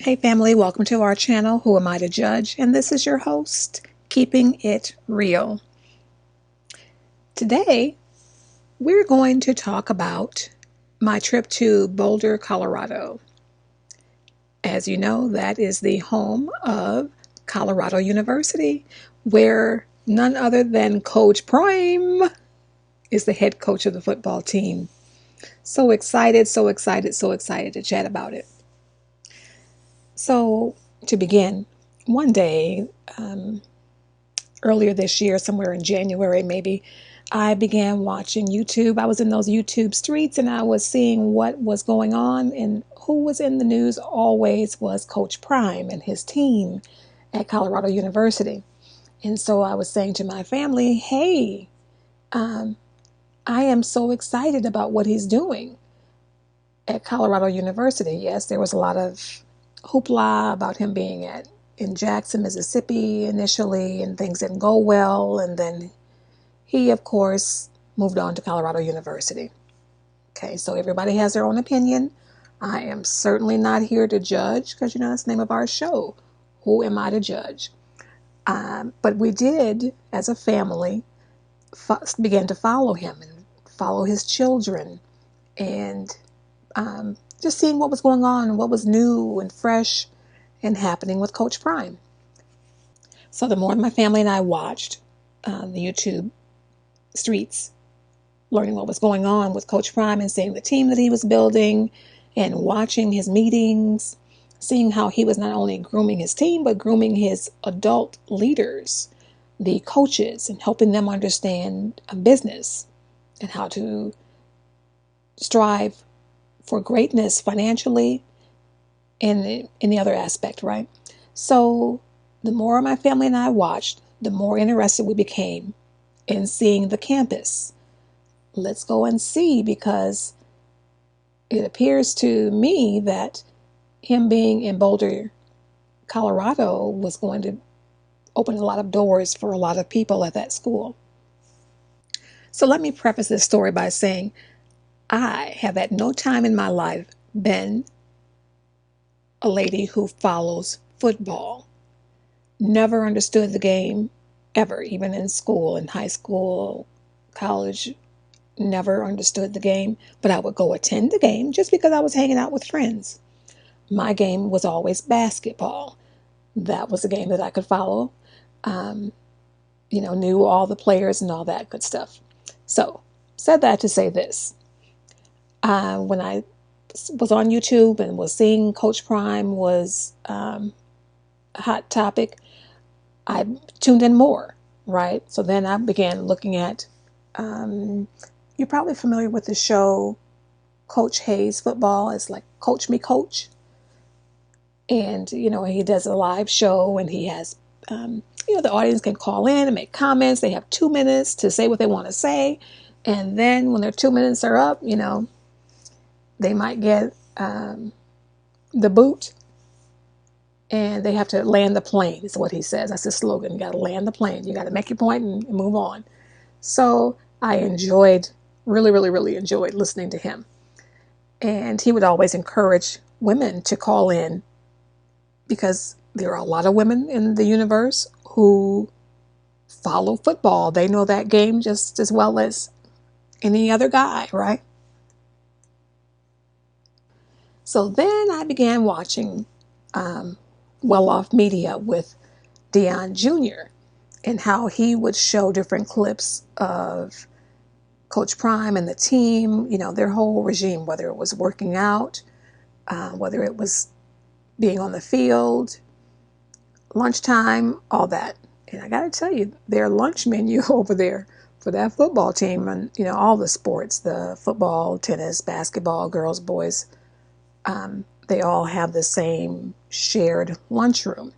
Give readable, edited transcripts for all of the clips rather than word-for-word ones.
Hey family, welcome to our channel, Who Am I to Judge? And this is your host, Keeping It Real. Today, we're going to talk about my trip to Boulder, Colorado. As you know, that is the home of Colorado University, where none other than Coach Prime is the head coach of the football team. So excited, so excited, so excited to chat about it. So, to begin, one day, earlier this year, somewhere in January maybe, I began watching YouTube. I was in those YouTube streets and I was seeing what was going on, and who was in the news always was Coach Prime and his team at Colorado University. And so I was saying to my family, hey, I am so excited about what he's doing at Colorado University. Yes, there was a lot of hoopla about him being in Jackson, Mississippi initially, and things didn't go well. And then he, of course, moved on to Colorado University. Okay, so everybody has their own opinion. I am certainly not here to judge because, that's the name of our show. Who am I to judge? But we did, as a family, begin to follow him and follow his children and just seeing what was going on and what was new and fresh and happening with Coach Prime. So the more my family and I watched the YouTube streets, learning what was going on with Coach Prime and seeing the team that he was building and watching his meetings, seeing how he was not only grooming his team, but grooming his adult leaders, the coaches, and helping them understand business and how to strive for greatness financially and in the other aspect, right? So the more my family and I watched, the more interested we became in seeing the campus. Let's go and see, because it appears to me that him being in Boulder, Colorado, was going to open a lot of doors for a lot of people at that school. So let me preface this story by saying I have at no time in my life been a lady who follows football. Never understood the game ever, even in school, in high school, college. Never understood the game, but I would go attend the game just because I was hanging out with friends. My game was always basketball. That was a game that I could follow. Knew all the players and all that good stuff. So, said that to say this. When I was on YouTube and was seeing Coach Prime was a hot topic, I tuned in more, right? So then I began looking at, you're probably familiar with the show Coach Hayes Football. It's like Coach Me Coach. And, he does a live show and he has, the audience can call in and make comments. They have 2 minutes to say what they want to say. And then when their 2 minutes are up, they might get the boot and they have to land the plane, is what he says. That's his slogan. You got to land the plane. You got to make your point and move on. So I really, really, really enjoyed listening to him. And he would always encourage women to call in because there are a lot of women in the universe who follow football. They know that game just as well as any other guy, right? So then I began watching Well Off Media with Dion Jr. and how he would show different clips of Coach Prime and the team, their whole regime, whether it was working out, whether it was being on the field, lunchtime, all that. And I got to tell you, their lunch menu over there for that football team and, all the sports, the football, tennis, basketball, girls, boys, they all have the same shared lunchroom.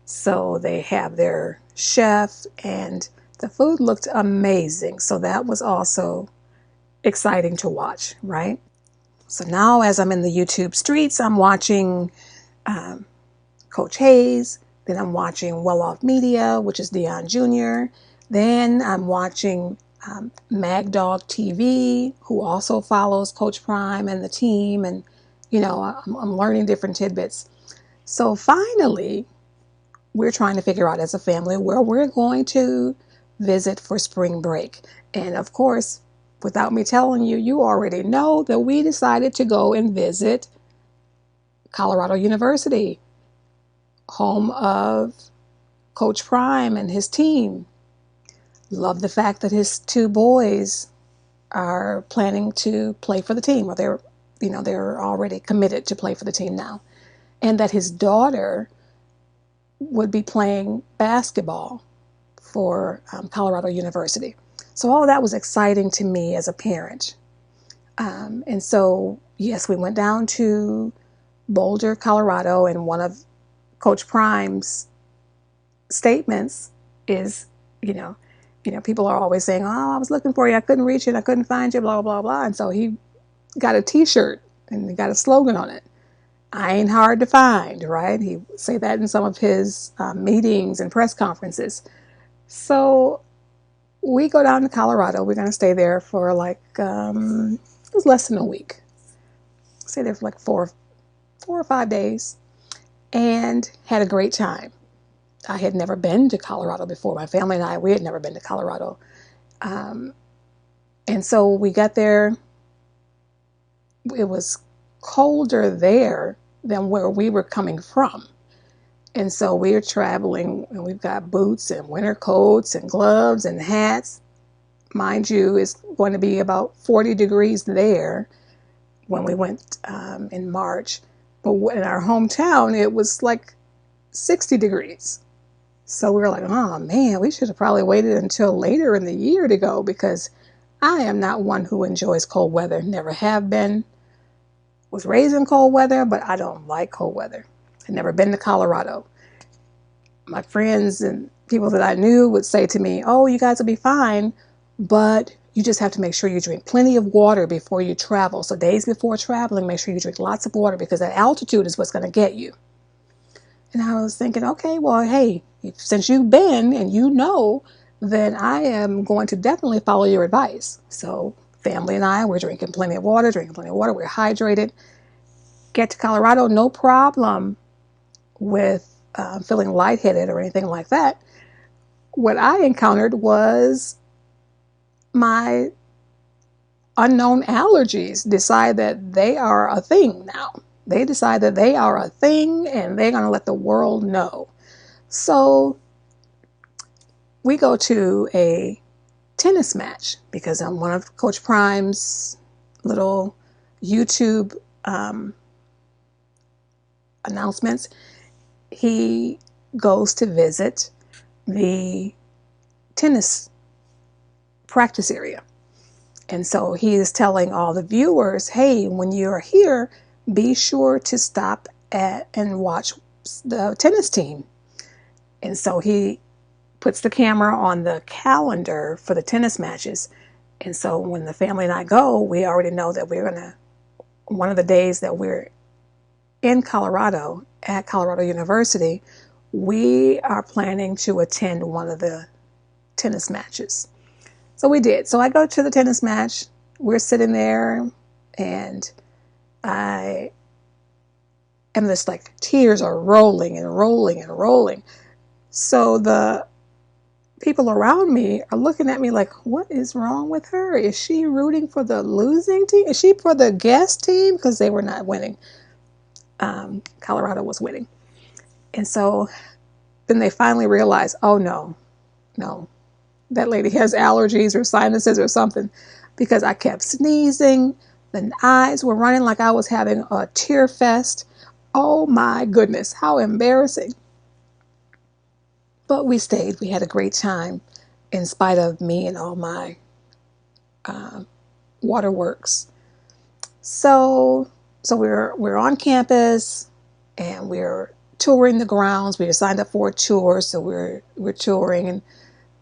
So they have their chef and the food looked amazing. So that was also exciting to watch, right? So now as I'm in the YouTube streets, I'm watching Coach Hayes. Then I'm watching Well Off Media, which is Dion Jr. Then I'm watching Mag Dog TV, who also follows Coach Prime and the team. And, I'm learning different tidbits. So finally, we're trying to figure out as a family where we're going to visit for spring break. And of course, without me telling you, you already know that we decided to go and visit Colorado University, home of Coach Prime and his team. Love the fact that his two boys are planning to play for the team, or they're already committed to play for the team now, and that his daughter would be playing basketball for Colorado University. So all of that was exciting to me as a parent. And so, yes, we went down to Boulder, Colorado, and one of Coach Prime's statements is, you know, people are always saying, "Oh, I was looking for you, I couldn't reach you, I couldn't find you, blah, blah, blah." And so he got a T-shirt and he got a slogan on it. "I ain't hard to find," right? He would say that in some of his meetings and press conferences. So we go down to Colorado. We're going to stay there for it was less than a week. Stay there for like four or 5 days, and had a great time. I had never been to Colorado before. My family and we had never been to Colorado. And so we got there. It was colder there than where we were coming from. And so we're traveling, and we've got boots and winter coats and gloves and hats. Mind you, it's going to be about 40 degrees there when we went in March. But in our hometown, it was like 60 degrees. So we were like, oh man, we should have probably waited until later in the year to go, because I am not one who enjoys cold weather. Never have been. Was raised in cold weather, but I don't like cold weather. I've never been to Colorado. My friends and people that I knew would say to me, "Oh, you guys will be fine, but you just have to make sure you drink plenty of water before you travel. So days before traveling, make sure you drink lots of water, because that altitude is what's going to get you." And I was thinking, okay, well, hey, since you've been and you know, then I am going to definitely follow your advice. So family and I, we're drinking plenty of water, we're hydrated. Get to Colorado, no problem with feeling lightheaded or anything like that. What I encountered was my unknown allergies decide that they are a thing now. They decide that they are a thing, and they're going to let the world know. So we go to a tennis match, because on one of Coach Prime's little YouTube announcements, he goes to visit the tennis practice area. And so he is telling all the viewers, hey, when you're here, be sure to stop and watch the tennis team. And so he puts the camera on the calendar for the tennis matches. And so when the family and I go, we already know that one of the days that we're in Colorado, at Colorado University, we are planning to attend one of the tennis matches. So we did. So I go to the tennis match. We're sitting there, and I am just like, tears are rolling and rolling and rolling. So the people around me are looking at me like, what is wrong with her? Is she rooting for the losing team? Is she for the guest team? Because they were not winning. Colorado was winning. And so then they finally realized, oh no, that lady has allergies or sinuses or something, because I kept sneezing. The eyes were running like I was having a tear fest. Oh my goodness, how embarrassing. But we stayed. We had a great time in spite of me and all my waterworks. So we're on campus, and we're touring the grounds. We signed up for a tour, so we're touring, and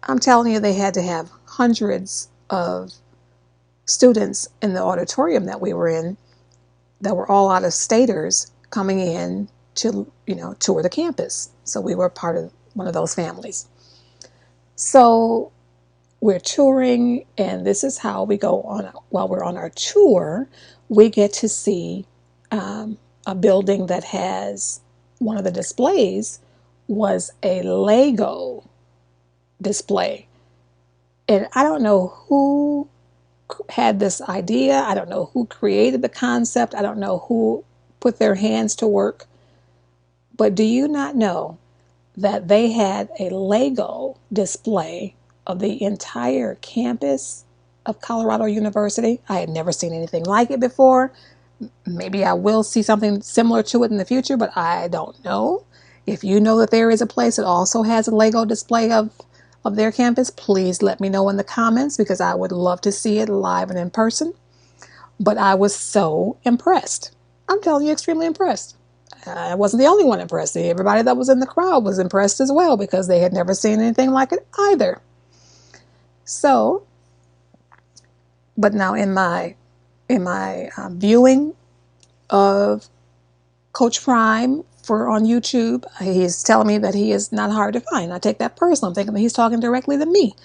I'm telling you, they had to have hundreds of students in the auditorium that we were in that were all out of staters coming in to, tour the campus. So we were part of one of those families. So we're touring, and this is how we go on. While we're on our tour, we get to see a building that has one of the displays was a Lego display. And I don't know who had this idea. I don't know who created the concept. I don't know who put their hands to work. But do you not know that they had a Lego display of the entire campus of Colorado University? I had never seen anything like it before. Maybe I will see something similar to it in the future, but I don't know. If you know that there is a place that also has a Lego display of their campus, please let me know in the comments because I would love to see it live and in person. But I was so impressed. I'm telling you, extremely impressed. I wasn't the only one impressed. Everybody that was in the crowd was impressed as well because they had never seen anything like it either. So, but now in my viewing of Coach Prime on YouTube, he's telling me that he is not hard to find. I take that personal. I'm thinking that he's talking directly to me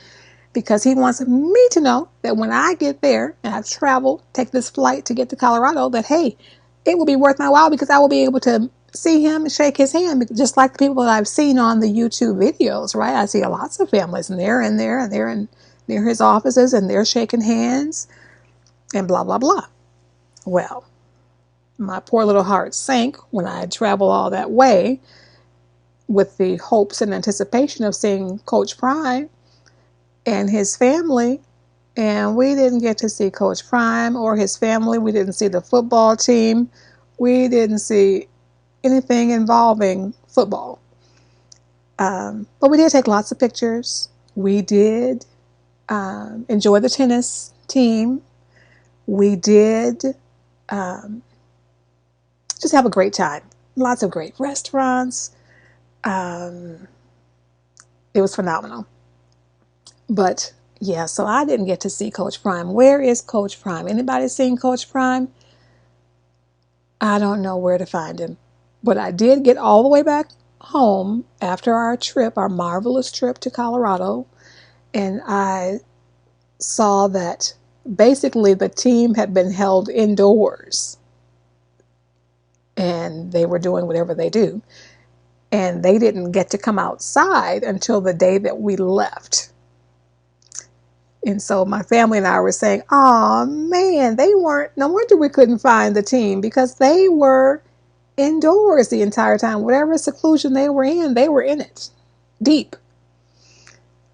because he wants me to know that when I get there and I travel, take this flight to get to Colorado, that, hey, it will be worth my while because I will be able to see him and shake his hand, just like the people that I've seen on the YouTube videos, right? I see lots of families and they're in there and they're in near his offices and they're shaking hands and blah, blah, blah. Well, my poor little heart sank when I traveled all that way with the hopes and anticipation of seeing Coach Prime and his family. And we didn't get to see Coach Prime or his family. We didn't see the football team. We didn't see anything involving football. But we did take lots of pictures. We did enjoy the tennis team. We did just have a great time. Lots of great restaurants. It was phenomenal. But yeah, so I didn't get to see Coach Prime. Where is Coach Prime? Anybody seen Coach Prime? I don't know where to find him. But I did get all the way back home after our trip, our marvelous trip to Colorado, and I saw that basically the team had been held indoors and they were doing whatever they do. And they didn't get to come outside until the day that we left. And so my family and I were saying, oh man, no wonder we couldn't find the team because they were indoors the entire time. Whatever seclusion they were in it, deep.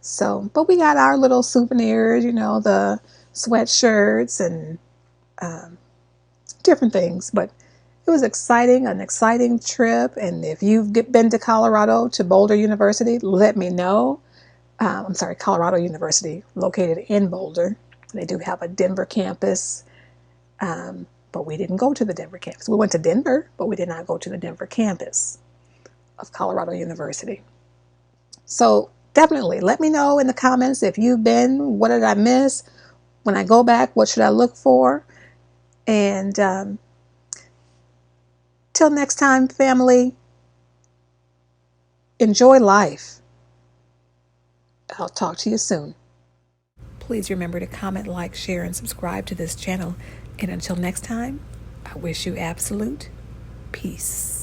So, but we got our little souvenirs, the sweatshirts and different things. But it was an exciting trip. And if you've been to Colorado, to Boulder University, let me know. Colorado University, located in Boulder. They do have a Denver campus, but we didn't go to the Denver campus. We went to Denver, but we did not go to the Denver campus of Colorado University. So definitely let me know in the comments if you've been, what did I miss? When I go back, what should I look for? And till next time, family, enjoy life. I'll talk to you soon. Please remember to comment, like, share, and subscribe to this channel. And until next time, I wish you absolute peace.